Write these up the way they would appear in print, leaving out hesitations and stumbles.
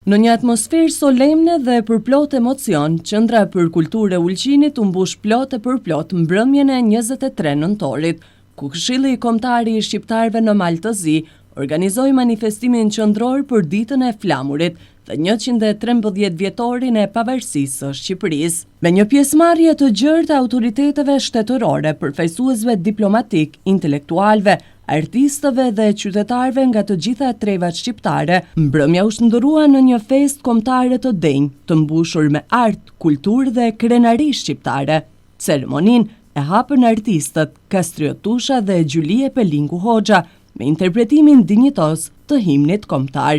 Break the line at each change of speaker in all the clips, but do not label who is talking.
Në një atmosferë solemne dhe përplot emocion, Qendra për Kulturë e Ulqinit u mbush plot e përplot mbrëmjen e 23 nëntorit, ku Këshilli Kombëtar i Shqiptarëve në Maltëzi organizoi manifestimin qendror për Ditën e Flamurit dhe 113 vjetorin e pavarësisë së Shqipërisë. Me një pjesëmarrje të gjerë të autoriteteve shtetërore, përfaqësuesve diplomatik, intelektualëve, artistëve dhe qytetarëve nga të gjitha trevat shqiptare, mbrëmja u shndërrua në një festë kombëtare të denjë, të mbushur me art, kulturë dhe krenari shqiptare. Ceremoninë e hapën artistët Kastriot Tusha dhe Gjulie Pelingu Hoxha me interpretimin dinjitos të himnit kombëtar.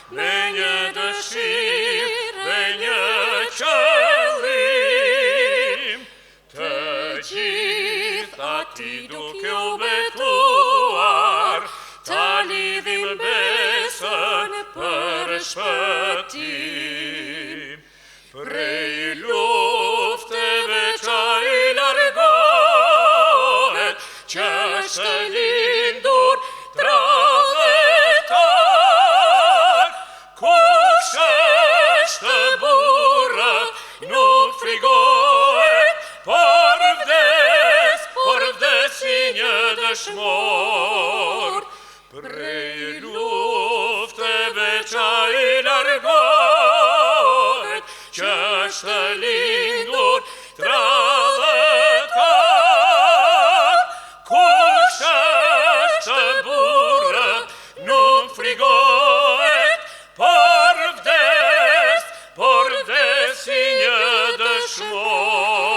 Me një dëshirë dhe një qëllim, të gjitha ti duke u betuar, ta lidhim besën për shpëtim. Prej lufteve qa i largohet, që është lindur tradhetar, kush është burrë nuk frigohet, por vdes si një dëshmor. Prej lufteve qa i largohet, që është lindur tradhetar, kush është burrë nuk frigohet, por vdes si një dëshmor.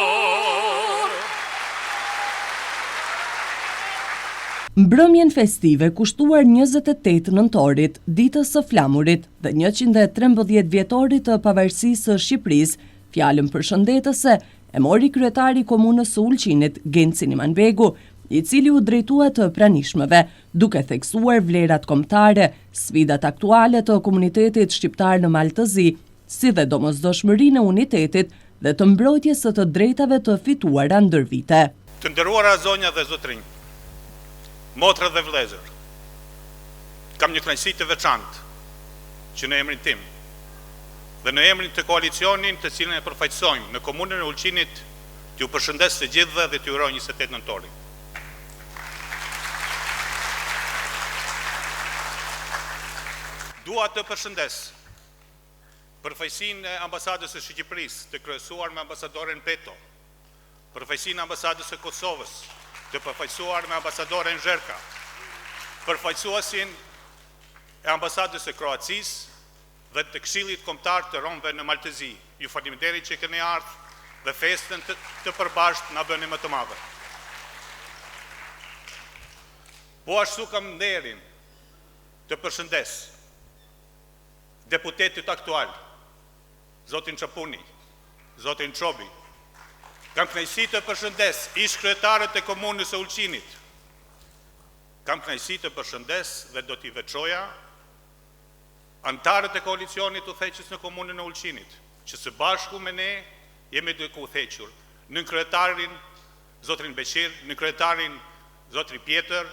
Mbrëmjen festive kushtuar 28 nëntorit, ditës së Flamurit dhe 113 vjetorit të pavarësisë së Shqipërisë, fjalën përshëndetëse e mori kryetari i Komunës së Ulqinit, Genci Imanbegu, i cili u drejtua të pranishmëve, duke theksuar vlerat kombëtare, sfidat aktuale të komunitetit shqiptar në Maltëzi, si dhe domosdoshmërinë e unitetit dhe të mbrojtjes së të drejtave të fituara ndër vite.
Të nderuara zonja dhe zotrinj, motra dhe vëllezër, kam një kënaqësi të veçantë që në emrin tim dhe në emrin të koalicionin të cilën e përfaqësojmë në Komunën e Ulqinit t'ju përshëndes të gjithëve dhe t'ju uroj 28 nëntorin. Dua të përshëndes përfaqësinë e ambasadës së Shqipërisë, të kryesuar me ambasadoren Peto, përfaqësinë e ambasadës së Kosovës, të përfaqësuar me ambasadoren Zherka, përfaqësuesin e ambasadës së Kroacisë dhe të Këshillit Kombëtar të Romëve në Maltëzi. Ju faleminderit që keni ardhur dhe festën të përbashkët na bëni më të madhe. Po ashtu kam nderin të përshëndes deputetit aktual, zotin Çapuni, zotin Çobi. Kam kënaqësi të përshëndes ish kryetarët e Komunës së Ulqinit. Kam kënaqësi të përshëndes dhe do t'i veçoja antarët e koalicionit udhëheqës në Komunën e Ulqinit, që së bashku me ne jemi duke udhëhequr në kryetarin zotrin Beqir, në kryetarin zotrin Pjetër,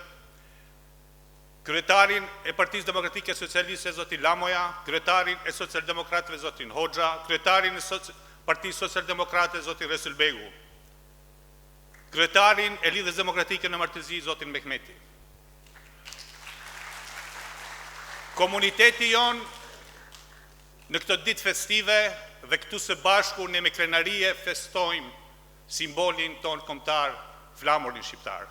kryetarin e Partisë Demokratike Socialiste zotin Lamoja, kryetarin e Socialdemokratëve zotin Hoxha, kryetarin e Partisë Socialdemokrate zotin Resulbegu, kryetarin e Lidhjes Demokratike në Martëzi zotin Mehmeti. Komuniteti jon në këtë ditë festive dhe këtu së bashku ne me krenarie festojmë simbolin ton kombëtar, flamurin shqiptar.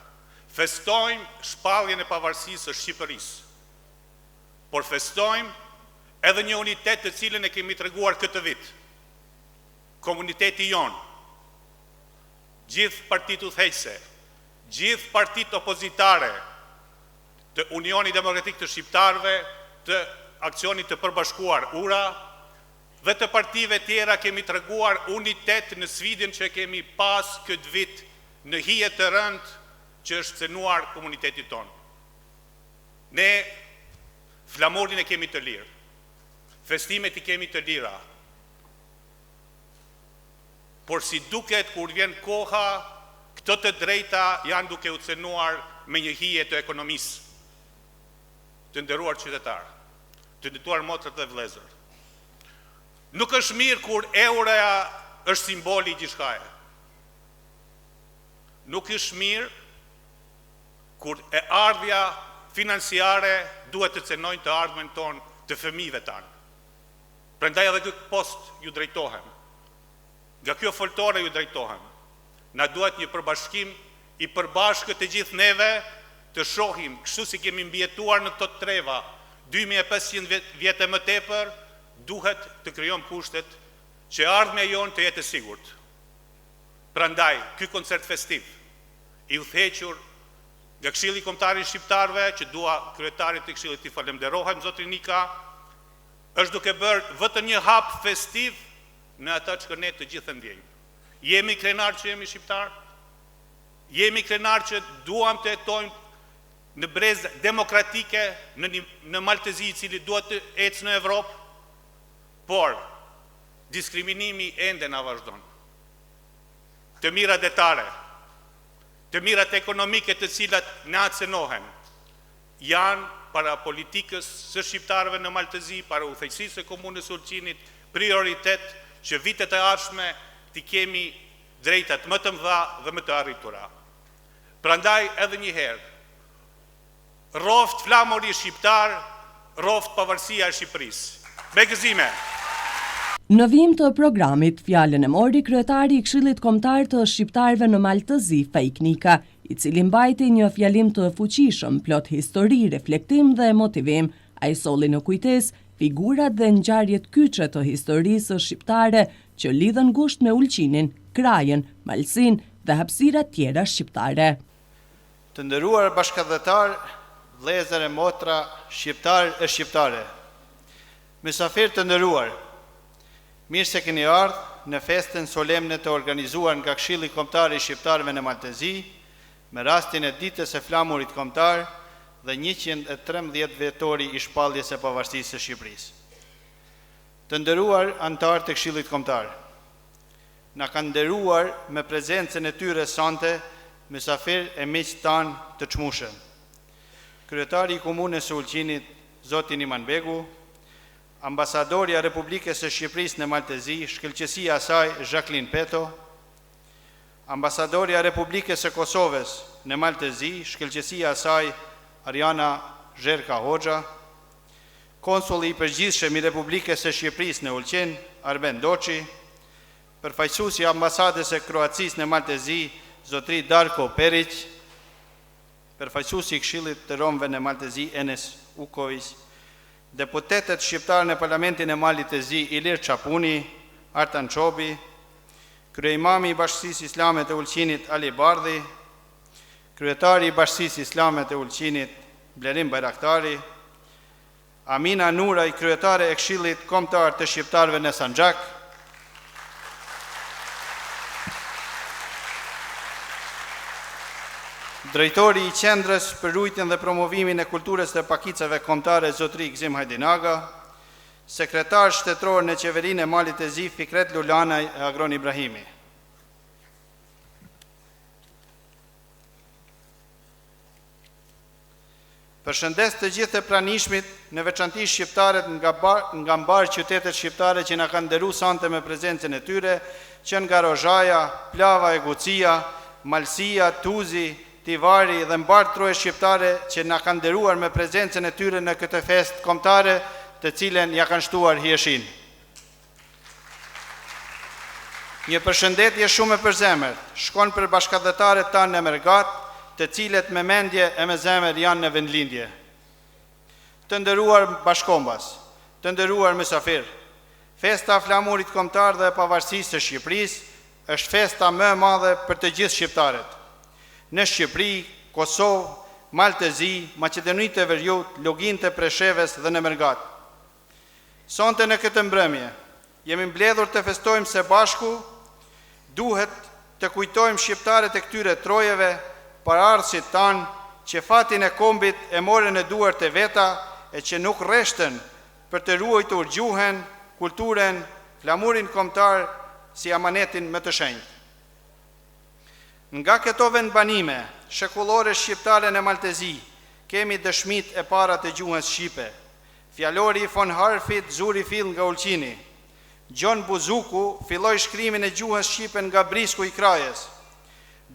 Festojmë shpalljen e pavarësisë së Shqipërisë, por festojmë edhe një unitet të cilën e kemi treguar këtë vit. Komuniteti jon, gjithë partitë udhëheqëse, gjithë partitë opozitare të Unioni Demokratik të Shqiptarëve, të aksionit të përbashkuar URA dhe të partive tjera kemi treguar unitet në sfidën që kemi pas këtë vit në hije të rëndë që është cënuar komunitetit tonë. Ne flamurin e kemi të lirë, festimet i kemi të lira, por si duket kur vjen koha, këto të drejta janë duke u cenuar me një hije të ekonomisë. Të nderuar qytetarë, të nderuar motrat dhe vëllezër. Nuk është mirë kur eura është simboli i gjithçkaje. Nuk është mirë kur e ardhja financiare duhet të cenojnë të ardhmen tonë të fëmijëve tanë. Prandaj edhe këtë post ju drejtohem. Nga kjo foltore ju drejtohem. Na duhet një përbashkim i përbashkët të gjithë neve të shohim, kështu si kemi mbjetuar në këto treva 2500 vjetë më tepër, duhet të krijojmë kushtet që ardhmja jonë të jetë e sigurt. Prandaj, ky koncert festiv i udhëhequr nga Këshilli Kombëtar i Shqiptarëve, që dua kryetarit të Këshillit t'i falenderohem, zotrin Nika, është duke bërë vetëm një hap festiv në ata që ne të gjithë ndjejmë. Jemi krenar që jemi shqiptar, jemi krenar që duam të jetojmë në brezë demokratike, në Maltezi i cili duhet të ecë në Evropë, por diskriminimi ende na vazhdon. Të mirat detare, të mirat ekonomike të cilat na cenohen, janë para politikës së shqiptarëve në Maltezi, para udhëheqësisë së komunës së Ulqinit, prioritet që vitet e ardhshme t'i kemi drejtat më të mëdha dhe më të arritura. Prandaj edhe një herë, roft flamuri shqiptar, roft pavarësia e Shqipërisë. Me gëzime.
Në vijim të programit, fjalën e mori kryetari i Këshillit Kombëtar të Shqiptarëve në Maltezi, Fejk Nika, i cili mbajti një fjalim të fuqishëm, plot histori, reflektim dhe motivim. Ai solli në kujtesë figurat dhe ngjarjet kyçe të historisë shqiptare që lidhen ngushtë me Ulqinin, Krajën, Malsin dhe hapësirat tjera shqiptare.
Të nderuar bashkëdhetar, vëllezër e motra, shqiptar e shqiptare. Mysafir të nderuar, mirë se keni ardhur në festën solemne të organizuar nga Këshilli Kombëtar i Shqiptarëve në Maltezi, me rastin e ditës së flamurit kombëtar dhe 113 vjetori i shpalljes së pavarësisë së Shqipërisë. Të nderuar anëtar të Këshillit Kombëtar, na kanë nderuar me prezencën e tyre sonte mysafir e miqtë tanë të çmueshëm. Kryetari i Komunës së Ulqinit, zoti Iman Begu, ambasadorja e Republikës së Shqipërisë në Maltezi, shkëlqësia e saj Jacqueline Peto, ambasadorja e Republikës së Kosovës në Maltezi, shkëlqësia e saj Ariana Zherka Hoxha, konsulli i përgjithshëm i Republikës së Shqipërisë në Ulqin, Arben Doçi, përfaqësuesi i ambasadës së Kroacisë në Maltezi, zotri Darko Perić, përfaqësuesi i Këshillit të Romëve në Maltezi, Enes Uković, deputetët shqiptarë në Parlamentin e Maltezi, Ilir Çapuni, Artan Çobi, kryeimami i Bashkisë Islame të Ulqinit, Ali Bardhi, kryetari i Bashkisë Islame të Ulqinit, Blerim Bajraktari, Amina Nuraj, kryetare e Këshillit Kombëtar të Shqiptarëve në Sanxhak, drejtori i Qendrës për ruajtjen dhe promovimin e kulturës së pakicave kombëtare, zotri Gzim Hajdinaga, sekretar shtetror në qeverinë e Maltezi, Fikret Lulanaj e Agron Ibrahimi. Përshëndes të gjithë të pranishmit, në veçanti shqiptarët nga mbar qytetet shqiptare që na kanë nderuar sonte me prezencën e tyre, që nga Rozhaja, Plava e Gucia, Malsia, Tuzi, Tivari dhe mbar troje shqiptare që na kanë nderuar me prezencën e tyre në këtë festë kombëtare, të cilën ja kanë shtuar hijeshin. Një përshëndetje shumë e përzemërt shkon për bashkëdhetarët tanë në Mergat, të cilët me mendje e me zemër janë në vendlindje. Të nderuar bashkombas, të nderuar mysafir, festa flamurit kombëtar dhe pavarësisë së Shqipërisë është festa më e madhe për të gjithë shqiptarët. Në Shqipëri, Kosovë, Maltezi, Maqedoni të Veriut, Login të Presheves dhe në Mergat. Sonte në këtë mbrëmje, jemi mbledhur të festojmë se bashku, duhet të kujtojmë shqiptarët e këtyre trojeve, paraardhësit tanë, që fatin e kombit e morën në duart e veta e që nuk rreshtën për të ruajtur gjuhën, kulturën, flamurin kombëtar, si amanetin më të shenjtë. Nga këto vendbanime shekullore shqiptare në Maltezi, kemi dëshmit e para të gjuhës shqipe. Fjalori von Harfit zuri fill nga Ulqini. Gjon Buzuku filloi shkrimin e gjuhës shqipe nga Brisku i Krajës.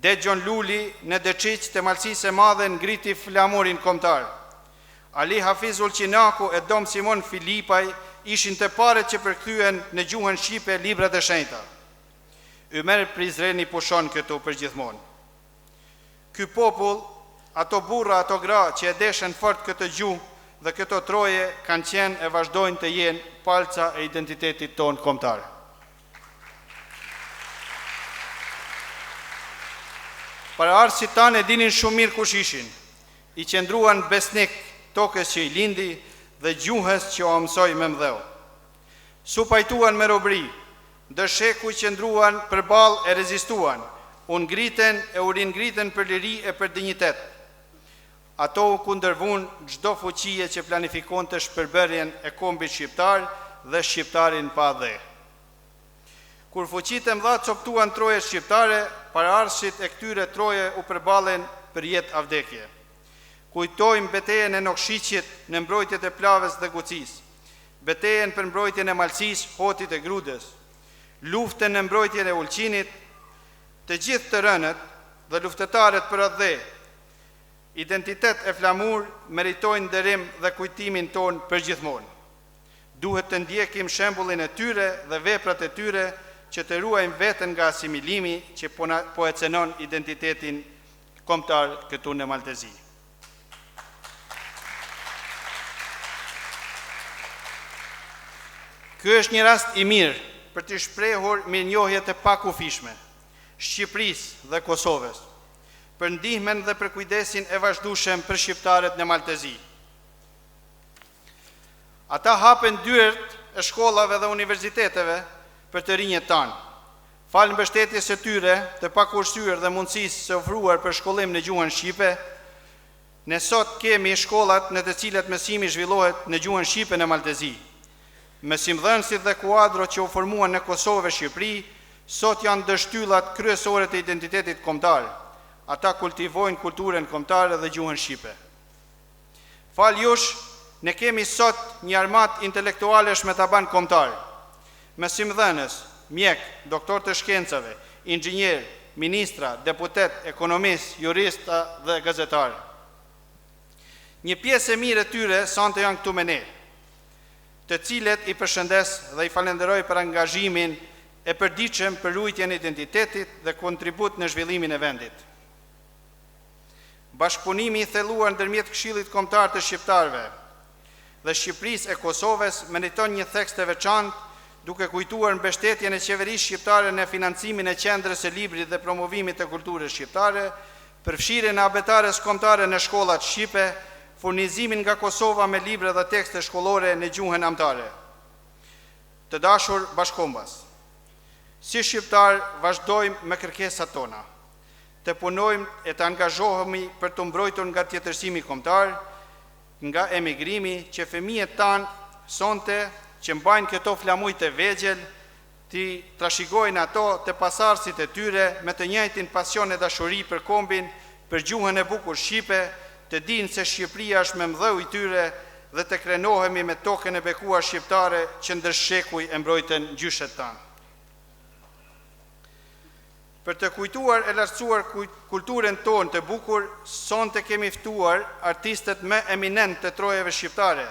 Gjon Luli në Deçiq të Malësisë e Madhe ngriti flamurin kombëtar. Ali Hafiz Ulqinaku e Dom Simon Filipaj ishin të paret që përkthyen në gjuhën shqipe librat e shenjta. Ymer Prizreni pushon këtu përgjithmonë. Ky popull, ato burra, ato gra që e deshen fort këtë gjuhë dhe këto troje kanë qenë e vazhdojnë të jenë palca e identitetit tonë kombëtar. Paraardhësit tanë e dinin shumë mirë kush ishin, i qëndruan besnik tokës që i lindi dhe gjuhës që o mësoj me mdheu. Su pajtuan me robri, dësheku i qëndruan përballë e rezistuan, u ngriten e u ringriten për liri e për dinjitet. Ato u kundërvun çdo fuqie që planifikonte shpërbërjen e kombit shqiptar dhe shqiptarin pa dhe. Kur fuqitë e mëdha coptuan trojet shqiptare, paraardhësit e këtyre troje u përballen për jetë avdekje. Kujtojmë betejën e Nokshicit në mbrojtjet e Plavës dhe Gucis, betejën për mbrojtjen e Malësis, Hotit e Grudës, luftën në mbrojtjen e Ulqinit. Të gjithë të rënët dhe luftëtarët për atë dhe, identitet e flamur meritojnë nderim dhe kujtimin ton për gjithmonë. Duhet të ndjekim shembullin e tyre dhe veprat e tyre që të ruajmë veten nga asimilimi që po e cenon identitetin kombëtar këtu në Maltezi. Ky është një rast i mirë për të shprehur mirënjohjet e pakufishme Shqipërisë dhe Kosovës, për ndihmën dhe për kujdesin e vazhdueshëm për shqiptarët në Maltezi. Ata hapen dyert e shkollave dhe universiteteve për të rinjët tanë. Falë mbështetjes së tyre të pakursyer dhe mundësisë së ofruar për shkollim në gjuhën shqipe, ne sot kemi shkollat në të cilat mësimi zhvillohet në gjuhën shqipe në Maltezi. Mësimdhënësit dhe kuadrot që u formuan në Kosovë e Shqipëri sot janë dështyllat kryesore të identitetit kombëtar. Ata kultivojnë kulturën kombëtare dhe gjuhën shqipe. Fal jush, ne kemi sot një armat intelektualesh me taban kombëtar. Mësimdhënës, mjek, doktor të shkencave, inxhinier, ministra, deputet, ekonomist, jurista dhe gazetar. Një pjesë e mirë e tyre sonte janë këtu me ne, të cilët i përshëndes dhe i falenderoj për angazhimin e përditshëm për ruajtjen e identitetit dhe kontribut në zhvillimin e vendit. Bashkëpunimi i thelluar ndërmjet Këshillit Kombëtar të Shqiptarëve dhe Shqipërisë e Kosovës meriton një theks të veçantë, duke kujtuar mbështetjen e qeverisë shqiptare në financimin e qendrës së librit dhe promovimit të kulturës shqiptare, përfshirjen e abetares kombëtare në shkollat shqipe, furnizimin nga Kosova me libra dhe tekste shkollore në gjuhën amtare. Të dashur bashkombas, si shqiptar vazhdojmë me kërkesat tona, të punojmë e të angazhohemi për të mbrojtur nga tjetërsimi kombëtar, nga emigrimi që fëmijët tanë sonte që mbajnë këto flamuj të vegjel, të trashigojnë ato të pasardhësit e tyre me të njëjtin pasion e dashuri për kombin, për gjuhën e bukur shqipe, të dinë se Shqipëria është me mdheu i tyre dhe të krenohemi me tokën e bekuar shqiptare që ndër shekuj e mbrojtën gjyshet tanë. Për të kujtuar e lartësuar kulturën tonë të bukur, sonte kemi ftuar artistët më eminent të trojeve shqiptare,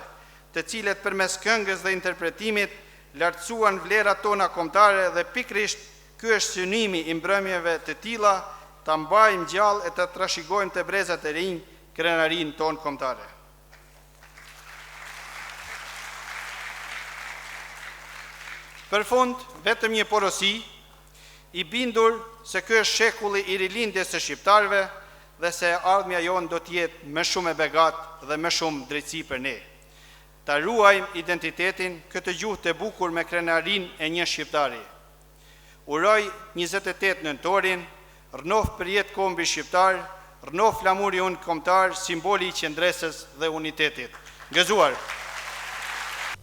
të cilët përmes këngës dhe interpretimit lartësuan vlerat tona kombëtare dhe pikrisht ky është synimi i mbrëmjeve të tilla, ta mbajmë gjallë e të trashigojmë të brezat e rinj krenarin tonë kombëtare. Për fund, vetëm një porosi, i bindur se ky është shekulli i rilindjes së shqiptarëve dhe se ardhmja jonë do të jetë më shumë e begat dhe më shumë drejtësi për ne. Ta ruajmë identitetin, këtë gjuhë të bukur me krenarin e një shqiptari. Uroj 28 nëntorin, rënof për jetë kombi shqiptar, rënof flamuri unë kombëtar, simboli i qendresës dhe unitetit. Gëzuar!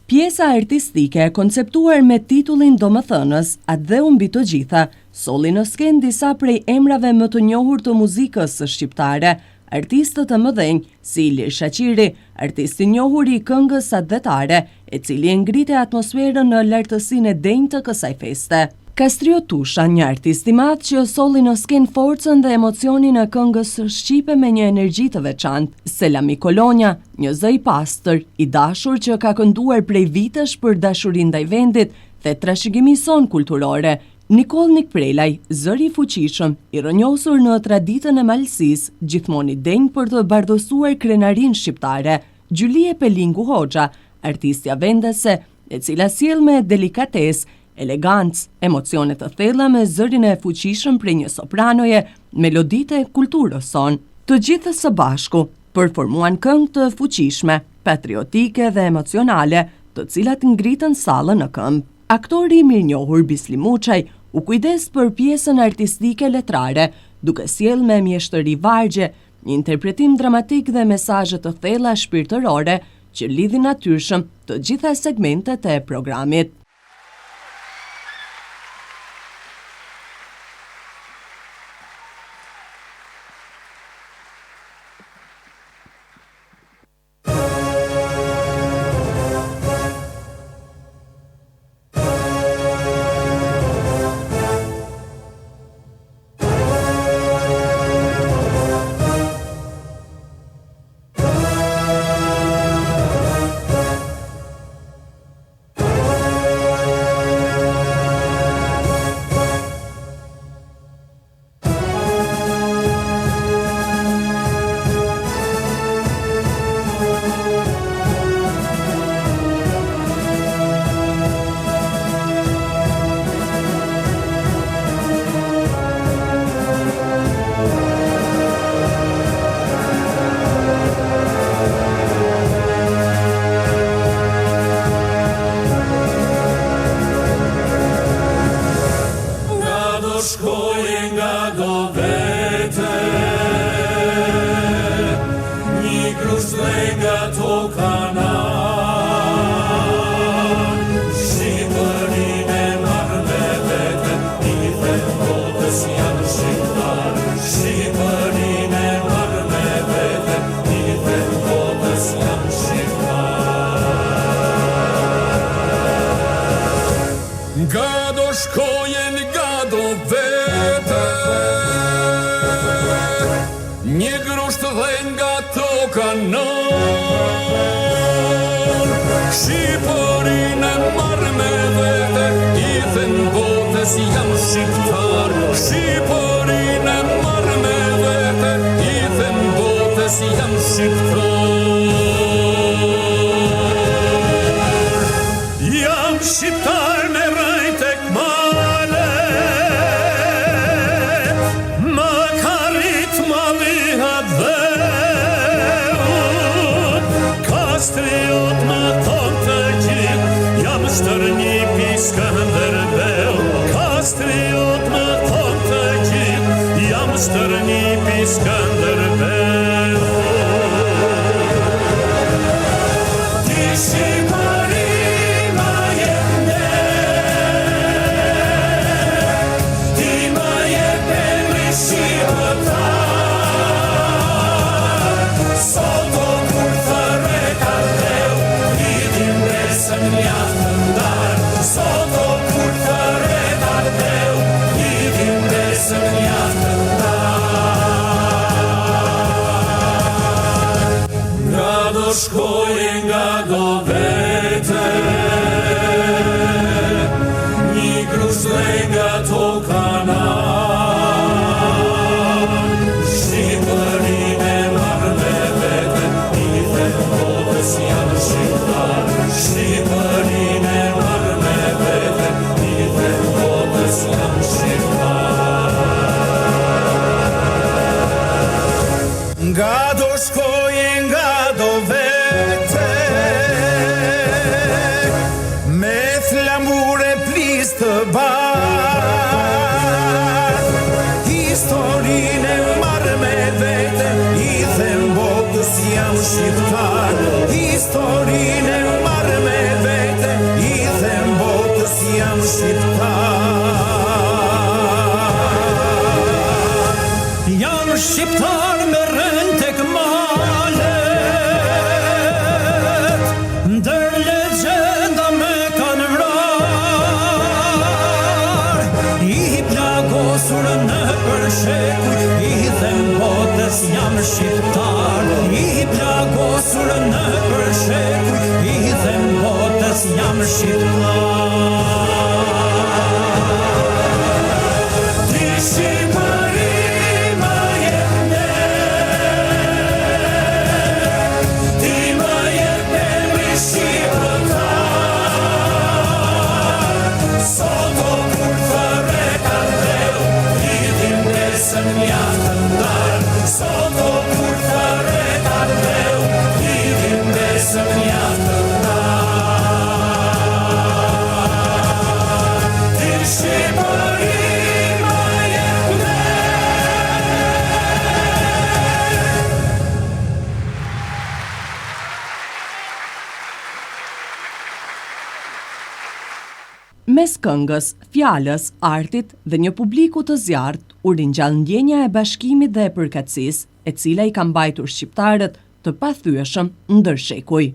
Pjesa artistike e konceptuar me titullin domethënës, atë dhe mbi të gjitha, solli në skenë disa prej emrave më të njohur të muzikës së shqiptare, artistët e mëdhenj si Ilir Shaqiri, artisti i njohur i këngës atdhetare, e cili e ngriti atmosferën në lartësinë e denjë të kësaj feste. Kastrio Tusha, një artist i madh që solli në skenë forcën dhe emocionin e këngës shqipe me një energji të veçantë. Selami Kolonja, një zë i pastër, i dashur që ka kënduar prej vitesh për dashurinë ndaj vendit dhe trashëgiminë son kulturore. Nikol Nikprelaj, zëri i fuqishëm, i rrënjosur në traditën e malësisë, gjithmonë i denjë për të bardhësuar krenarinë shqiptare. Gjulie Pelingu Hoxha, artistja vendese, e cila sjell me delikatesë, elegancë, emocione të thella me zërin e fuqishëm prej një sopranoje, meloditë e kulturës son. Të gjithë së bashku përformuan këngë të fuqishme, patriotike dhe emocionale, të cilat ngritën sallën në këmbë. Aktori i mirënjohur Bisli Muçaj u kujdes për pjesën artistike letrare, duke sjell me mjeshtëri vargje, një interpretim dramatik dhe mesazhe të thella shpirtërore që lidhin natyrshëm të gjitha segmentet e programit.
Shkoje nga do vete, një grusht dhe nga toka nan, Shqipërin e marrë me vete, i the botës janë shqiptar. Shqipërin e marrë me vete, i the botës janë shqiptar. Nga do shkojen nga do vete, një grusht dhe nga toka non, Shqipërin e marrë me vete, i thën botës jam shqiptar. Shqipërin e marrë me vete, i thën botës jam shqiptar. Jam shqiptar me raj tek male, ma karit malihat dheut, kastriot ma ton të gjithë, jam shtërni Skënderbeu. Kastriot ma ton të gjithë, jam shtërni Skënderbeu. Ti Shqipëri ma jep ti ma jep emri shqiptar. Sot o kur thërreta dheu, lidhim besën mjaft ndar. Sot o kur thërreta dheu, lidhim besën mjaft ndar. Nga do shkoje nga do vete, një grusht dhe nga toka nan, Shqipërin e marrë me vete, i the botës janë shqiptar. Shqipërin e marrë me vete, i the botës janë shqiptar. Nga do shkoje nga do vete, me flamure plis të bardh, historinë e marrë me vete, i them botës jam shqiptar. Historinë e marrë me vete, jam shqiptar. Ti Shqipëri më jep ne, ti më jep emri shqiptar. Soto kur të rekandeu, lidhim besën mjaft të ndar. Soto kur të rekandeu, lidhim besën mjaft të ndar. Ti Shqipëri më jep ne.
Mes këngës, fjalës, artit dhe një publiku të zjarrt, u ringjall ndjenja e bashkimit dhe e përkatësisë, e cila i ka mbajtur shqiptarët të pathyeshëm ndër shekuj.